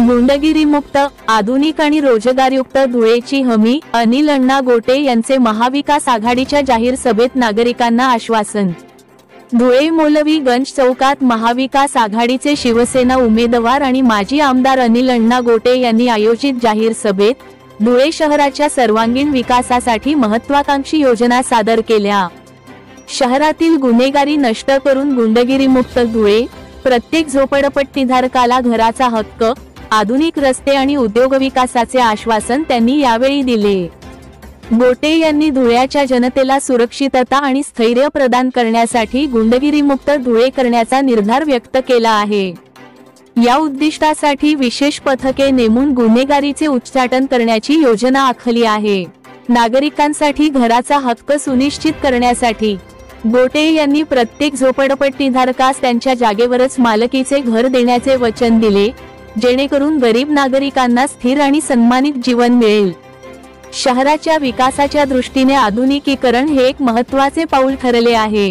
गुंडगिरी मुक्त, आधुनिक आणि रोजगारयुक्त धुळेची हमी, अनिल अण्णा गोटे यांचे महाविकास आघाडीच्या जाहीर सभेत नागरिकांना आश्वासन। धुळे मौलवीगंज चौकात महाविकास आघाडीचे शिवसेना उमेदवार आणि माजी आमदार अनिल अण्णा गोटे यांनी आयोजित जाहीर सभेत धुळे शहराच्या सर्वांगीण विकासासाठी महत्त्वाकांक्षी योजना सादर केल्या। शहरातील गुन्हेगारी नष्ट करून गुंडगिरी मुक्त धुळे, प्रत्येक झोपडपट्टीधारकाला घराचा हक्क, आधुनिक रस्ते आणि उद्योग विकासाचे आश्वासन त्यांनी यावेळी दिले। गोटे यांनी धुळ्याच्या जनतेला सुरक्षितता आणि स्थैर्य प्रदान करण्यासाठी गुंडगिरी मुक्त धुळे करण्याचा निर्धार व्यक्त केला आहे। या उद्दिष्टासाठी विशेष पथके नेमून गुन्हेगारीचे उच्चाटन करण्याची योजना आखली आहे। नागरिकांसाठी घराचा हक्क सुनिश्चित करण्यासाठी गोटे यांनी प्रत्येक झोपडपट्टीधारकास त्यांच्या जागेवरच मालकीचे घर देण्याचे वचन दिले, जेणेकरून गरीब नागरिकांना स्थिर आणि सन्मानित जीवन मिळेल। शहराच्या विकासाच्या दृष्टीने आधुनिकीकरण हे एक महत्त्वाचे पाऊल ठरले आहे।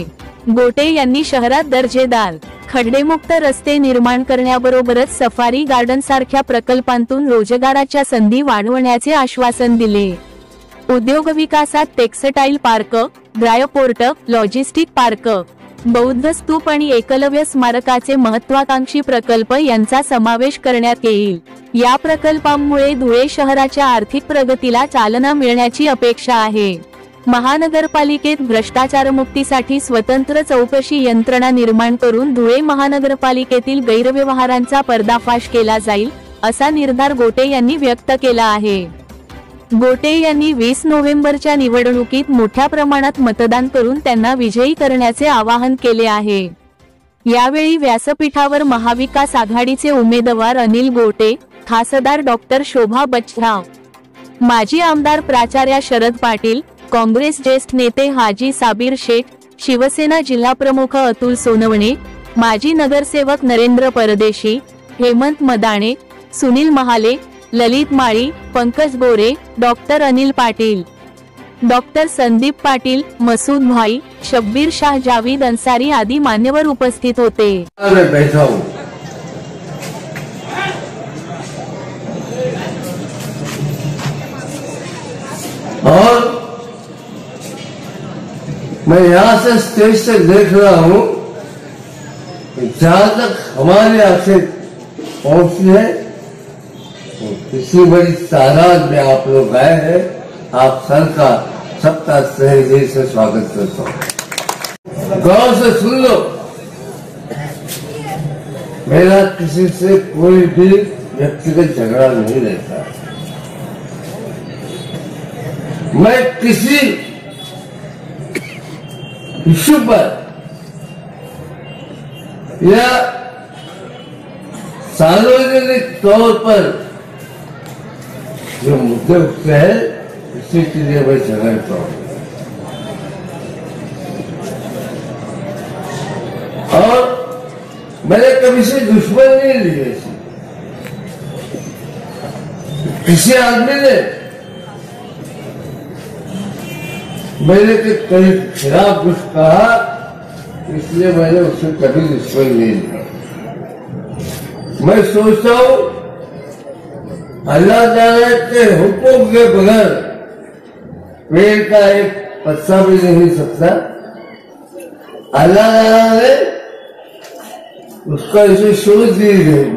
गोटे यांनी शहरात दर्जेदार, खड्डेमुक्त रस्ते निर्माण करण्याबरोबरच सफारी गार्डन सारख्या प्रकल्पांतून रोजगाराच्या संधी वाढवण्याचे आश्वासन दिले। उद्योग विकासात textile park, dry port, logistic park, बौद्ध स्तूप आणि एकलव्य स्मारकाचे महत्त्वाकांक्षी प्रकल्प यांचा समावेश करण्यात येईल। या प्रकल्पांमुळे धुळे शहराच्या आर्थिक प्रगतीला चालना मिळण्याची अपेक्षा आहे। महानगरपालिकेत भ्रष्टाचारमुक्तीसाठी स्वतंत्र चौकशी यंत्रणा निर्माण करून धुळे महानगरपालिकेतील गैरव्यवहारांचा पर्दाफाश केला जाईल, असा निर्धार गोटे यांनी व्यक्त केला आहे। गोटे यांनी 20 नोव्हेंबरच्या निवडणुकीत मोठ्या प्रमाणात मतदान करून त्यांना विजयी करण्याचे आवाहन केले आहे। यावेळी व्यासपीठावर महाविकास आघाडीचे उमेदवार अनिल गोटे, खासदार डॉक्टर शोभा बच्छाव, माजी आमदार प्राचार्य शरद पाटील, काँग्रेस ज्येष्ठ नेते हाजी साबीर शेख, शिवसेना जिल्हाप्रमुख अतुल सोनवणे, माजी नगरसेवक नरेंद्र परदेशी, हेमंत मदाणे, सुनील महाले, ललित माळी, पंकज गोरे, डॉक्टर अनिल पाटील, डॉक्टर संदीप पाटील, मसूद भाई, शब्बीर शाह, जावेद अंसारी आदी मान्यवर उपस्थित होते। और मैं यहाँ से स्टेज से देख रहा हूँ जहां तक हमारी आंखें पहुंची है, इसी बड़ी तादाद में आप लोग आए हैं। आप सबका तहे दिल से स्वागत करता हूँ। गौर से सुन लो, मेरा किसी से कोई भी व्यक्तिगत झगड़ा नहीं रहता। मैं किसी इश्यू पर या सार्वजनिक तौर पर जो मुद्दे उठते हैं, इसी के लिए मैं झगड़ता हूं। और मैंने कभी से दुश्मन नहीं लिए। किसी आदमी ने मेरे के कहीं खिलाफ कुछ कहा, इसलिए मैंने उससे कभी दुश्मन नहीं लिया। मैं सोचता हूं अल्लाह ताला के हुक्म के बगैर पेड़ का एक पत्ता भी नहीं हिल सकता। अल्लाह ताला ने उसका इसे सोच दी गई,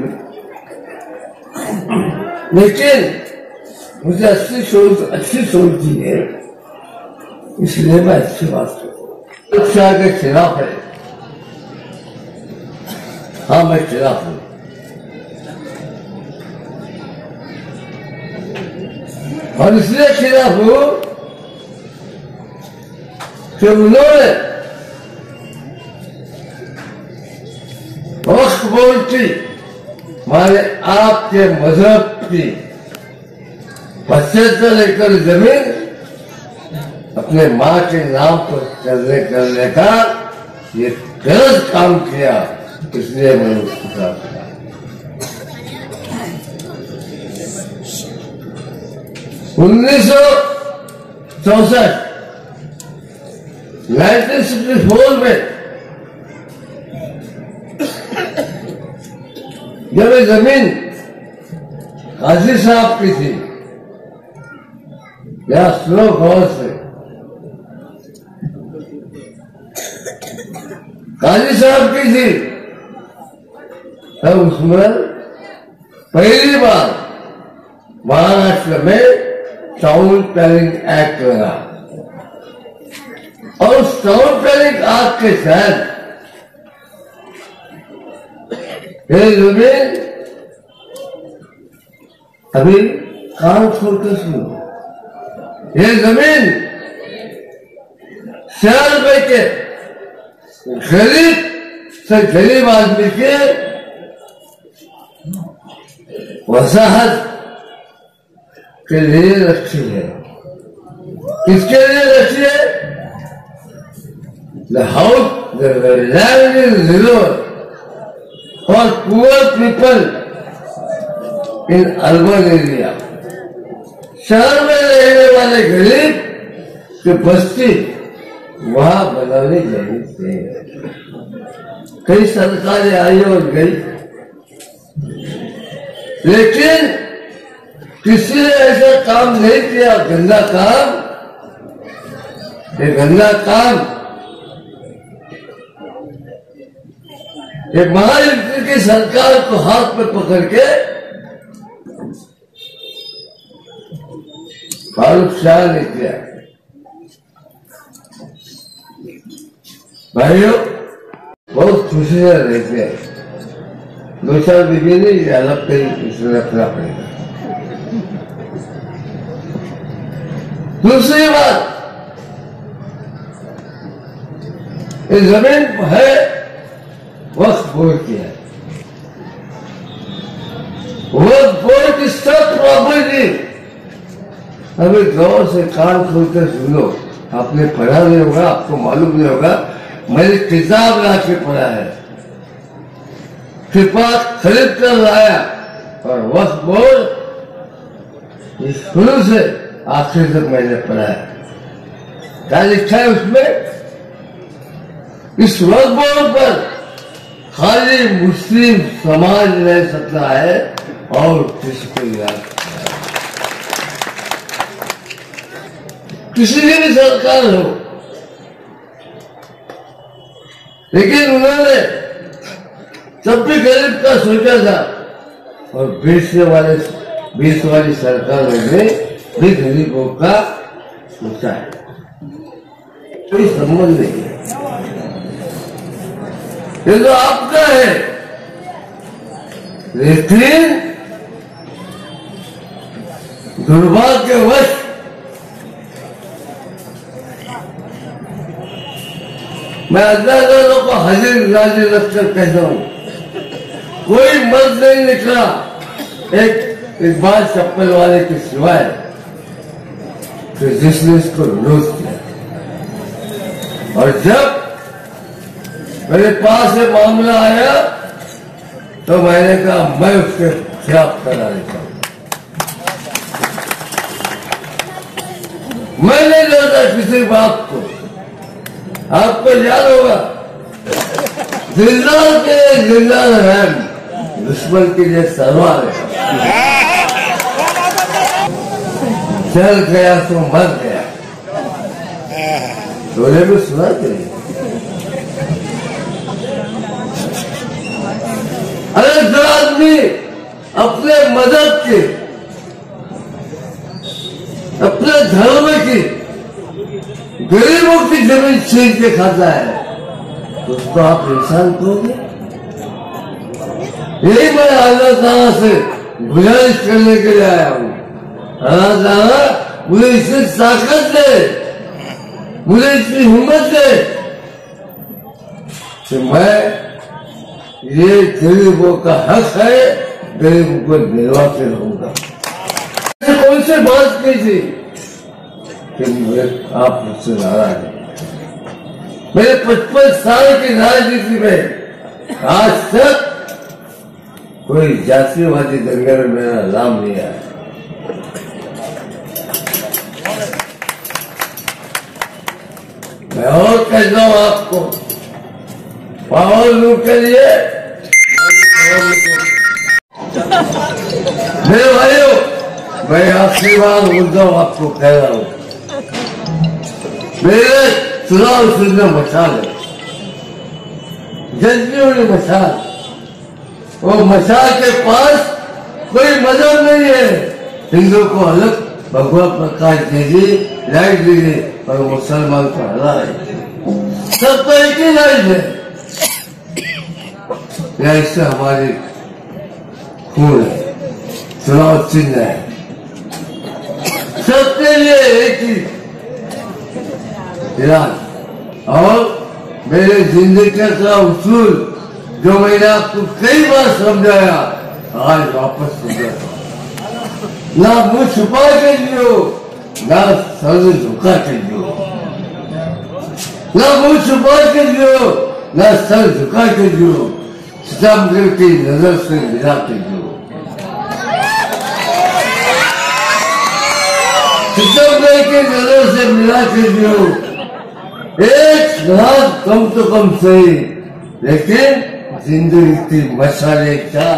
लेकिन मुझे अच्छी सोच दी है, इसलिए मैं अच्छी बात करता हूं। शिक्षा के खिलाफ है, हाँ मैं खिलाफ हूं। और इसलिए खिलाफ हूं कि उन्होंने वक्त बोलती हमारे आपके मजहब की बच्चे से लेकर जमीन अपने मां के नाम पर करने का ये गलत काम किया, इसलिए मैंने उसके साथ 1964 में जब ये जमीन काजी साहब की थी, या सुनो गौर से, काजी साहब की थी, तब उसमें पहली बार महाराष्ट्र में टाउन प्लानिंग एक्ट लगा और उस टाउन प्लानिंग एक्ट के तहत ये जमीन, अभी कान खोलकर सुनो, ये जमीन 4 रुपए के गरीब से गरीब आदमी के वसाहत के लिए रखी है। किसके लिए रखी है? The house, the land is reserved for poor people in urban area. शहर में रहने वाले गरीब की बस्ती वहां बनानी चाहिए। कई सरकारें आई और गई, लेकिन किसी ने ऐसा काम नहीं किया। गंदा काम, ये गंदा काम, ये महायुति की सरकार को हाथ में पकड़ के फारूक शाह ने किया। भाइयों, बहुत खुशी से रहते हैं। 2 साल बीवी नहीं, अलग कहीं इसमें रखना पड़ेगा। दूसरी बात, ये जमीन है वक्फ बोर्ड की है। वक्फ बोर्ड की सब प्रॉपर्टी, अभी गौर से कान खोलकर सुनो, आपने पढ़ा नहीं होगा, आपको मालूम नहीं होगा, मैंने किताब ला के पढ़ा है, किताब खरीद कर लाया। और वक्फ बोर्ड शुरू से आखिर तक मैंने पढ़ा है। क्या लिखा है उसमें? इस वक्फ बोर्ड पर खाली मुस्लिम समाज रह सकता है और किसको याद, किसी की भी सरकार हो। लेकिन उन्होंने तब भी गरीब का सोचा था और 20 वाली सरकारों ने भी गरीबों का सोचा है। कोई संबंध नहीं है, ये तो आपका है। लेकिन दुर्भाग्यवश मैं अदालतों को हाजिर नाजिर रखकर कहता हूं, कोई मर्द नहीं निकला एक बार चप्पल वाले के सिवाय कि जिसने इसको विरोध किया। और जब मेरे पास ये मामला आया तो मैंने कहा मैं उसके खिलाफ करा देता हूं। मैं नहीं डरता किसी बात को। आपको याद होगा, जिंदा के जिंदा रहम, दुश्मन के लिए तलवार है। चल गया तो मर गया, शोले में सुना चाहिए। अरे जो आदमी अपने मदद की, अपने धर्म की, गरीबों की जमीन छीन के खाता है, तो उसको आप इंसान कहोगे? यही मैं अल्लाह ताला से गुजारिश करने के लिए आया हूं। अल्लाह ताला मुझे इतनी ताकत दे, मुझे इतनी हिम्मत दे कि मैं ये गरीबों का हक है, गरीबों को दिलवा के रहूंगा। कौन से बात की थी कि आप मुझसे नाराज हैं? मेरे 55 साल की राजनीति में आज तक कोई जातिवादी दंगे में मेरा नाम नहीं आया। मैं और कहता हूं आपको, पावर लूट के लिए मेरे भाइयों, मैं आखिरी बार उद्धव आपको कह रहा हूं, मेरे चुनाव चिन्ह मशाल है, जज्बियों ने मशाल, वो मशाल के पास कोई मजहब नहीं है। हिंदू को अलग भगवा प्रकाश दीजिए, लाइट दीजिए, और मुसलमान को हरा है, सबका एक ही लाइट है। यह इससे हमारी खून है, चुनाव चिन्ह है, सबके लिए एक ही इराद। और मेरे जिंदगी का उसूल जो मैंने आपको कई बार समझाया, आज वापस समझाता हूं। ना मुंह छुपा के जियो, ना सर झुका के जियो, ना मुंह छुपा के जियो, ना सर झुका के जियो, सितमगर की नजर से मिला के जियो, सितमगर की नजर से मिला के जियो। एक रात कम तो कम सही, लेकिन जिंदगी की मसाले क्या